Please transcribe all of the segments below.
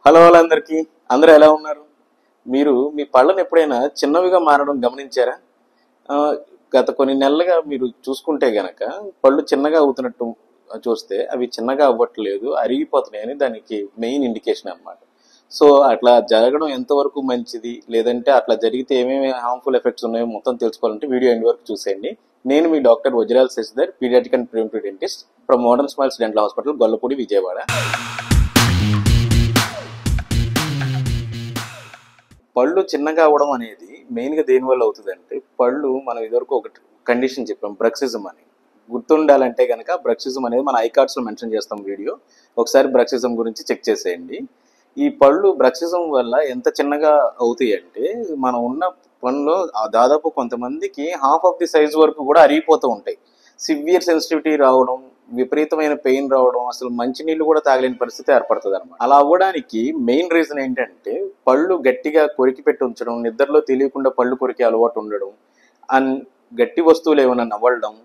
Hello వాళ్ళందరికీ, అందరూ ఎలా ఉన్నారు? మీరు మీ పళ్ళను ఎప్పుడైనా చిన్నవిగా మారడం గమనించారా? గత కొన్ని నెలలుగా మీరు చూసుకుంటే గనక పళ్ళు చిన్నగా అవుతున్నట్టు చూస్తే అవి చిన్నగా అవ్వట్లేదు, అరిగిపోతున్నాయని దానికి మెయిన్ ఇండికేషన్ అన్నమాట. సో అట్లా జరగడం ఎంతవరకు మంచిది, లేదంటే అట్లా జరిగితే ఏమేమి హార్మ్ఫుల్ ఎఫెక్ట్స్ ఉన్నాయో మొత్తం తెలుసుకోవాలంటే వీడియో ఎండ్ వరకు చూసేయండి. నేను మీ doctor Vajrala Sasidhar, paediatric and preventive dentist from Modern Smiles dental hospital, Gollapudi, Vijayawada. పళ్ళు చిన్నగా అవడం అనేది మెయిన్గా దేనివల్ల అవుతుందంటే, పళ్ళు మనం ఇదివరకు ఒక కండిషన్ చెప్పాం, బ్రక్సిజం అని. గుర్తుండాలంటే కనుక బ్రక్సిజం అనేది మన ఐకార్డ్స్లో మెన్షన్ చేస్తాం వీడియో, ఒకసారి బ్రక్సిజం గురించి చెక్ చేసేయండి. ఈ పళ్ళు బ్రక్సిజం వల్ల ఎంత చిన్నగా అవుతాయి అంటే, మనం ఉన్న పనిలో దాదాపు కొంతమందికి హాఫ్ ఆఫ్ ది సైజ్ వరకు కూడా అరిగిపోతూ ఉంటాయి. సివియర్ సెన్సిటివిటీ రావడం, విపరీతమైన పెయిన్ రావడం, అసలు మంచినీళ్ళు కూడా తాగలేని పరిస్థితి ఏర్పడుతుంది అనమాట. అలా అవ్వడానికి మెయిన్ రీజన్ ఏంటంటే, పళ్ళు గట్టిగా కొరికి పెట్టి ఉంచడం, నిద్రలో తెలియకుండా పళ్ళు కొరికే అలవాటు ఉండడం, అండ్ గట్టి వస్తువులు ఏమైనా నవ్వడం,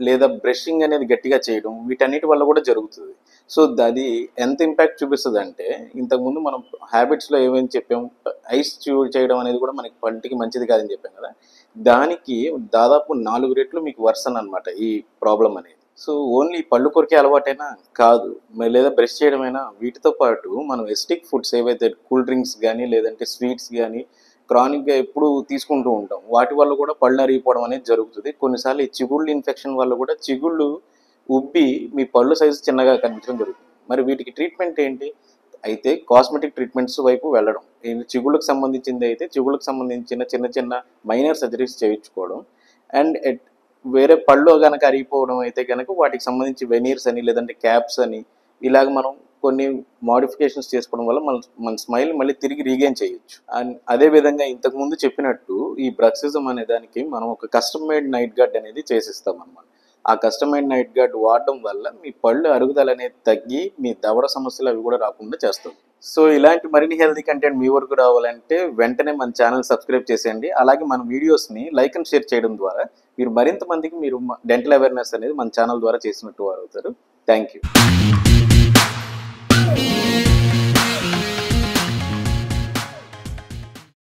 లేదా బ్రషింగ్ అనేది గట్టిగా చేయడం, వీటన్నిటి వల్ల కూడా జరుగుతుంది. సో అది ఎంత ఇంపాక్ట్ చూపిస్తుంది అంటే, ఇంతకుముందు మనం హ్యాబిట్స్లో ఏమేమి చెప్పాం, ఐస్ చేయడం అనేది కూడా మనకి పంటికి మంచిది కాదని చెప్పాం కదా, దానికి దాదాపు 4 రెట్లు మీకు వర్సన్ అనమాట ఈ ప్రాబ్లం అనేది. సో ఓన్లీ పళ్ళు కొరికే అలవాటైనా కాదు, లేదా బ్రష్ చేయడమైనా, వీటితో పాటు మనం ఎస్టిక్ ఫుడ్స్ ఏవైతే కూల్ డ్రింక్స్ కానీ లేదంటే స్వీట్స్ కానీ క్రానిక్గా ఎప్పుడు తీసుకుంటూ ఉంటాం, వాటి వల్ల కూడా పళ్ళు అరిగిపోవడం అనేది జరుగుతుంది. కొన్నిసార్లు ఈ చిగుళ్ళు ఇన్ఫెక్షన్ వల్ల కూడా చిగుళ్ళు ఉబ్బి మీ పళ్ళు సైజు చిన్నగా కనిపించడం జరుగుతుంది. మరి వీటికి ట్రీట్మెంట్ ఏంటి? అయితే కాస్మెటిక్ ట్రీట్మెంట్స్ వైపు వెళ్ళడం, చిగుళ్ళకు సంబంధించింది అయితే చిగుళ్ళకు సంబంధించిన చిన్న చిన్న మైనర్ సర్జరీస్ చేయించుకోవడం, అండ్ వేరే పళ్ళు కనుక అరిగిపోవడం అయితే కనుక వాటికి సంబంధించి వెనీర్స్ అని లేదంటే క్యాప్స్ అని ఇలాగ మనం కొన్ని మోడిఫికేషన్స్ చేసుకోవడం వల్ల మన స్మైల్ మళ్ళీ తిరిగి రీగెయిన్ చేయొచ్చు. అండ్ అదేవిధంగా ఇంతకుముందు చెప్పినట్టు ఈ బ్రక్సిజం అనే దానికి మనం ఒక కస్టమ్ మేడ్ నైట్ గార్డ్ అనేది చేసిస్తాం అన్నమాట. ఆ కస్టమ్ మేడ్ నైట్ గార్డ్ వాడడం వల్ల మీ పళ్ళు అరుగుదల అనేది తగ్గి మీ దవడ సమస్యలు అవి కూడా రాకుండా చేస్తుంది. సో ఇలాంటి మరిన్ని హెల్తీ కంటెంట్ మీ వరకు రావాలంటే వెంటనే మన ఛానల్ సబ్స్క్రైబ్ చేసేయండి. అలాగే మన వీడియోస్ని లైక్ అండ్ షేర్ చేయడం ద్వారా మీరు మరింత మందికి మీరు డెంటల్ అవేర్నెస్ అనేది మన ఛానల్ ద్వారా చేసినట్టు వారు అవుతారు. Thank you.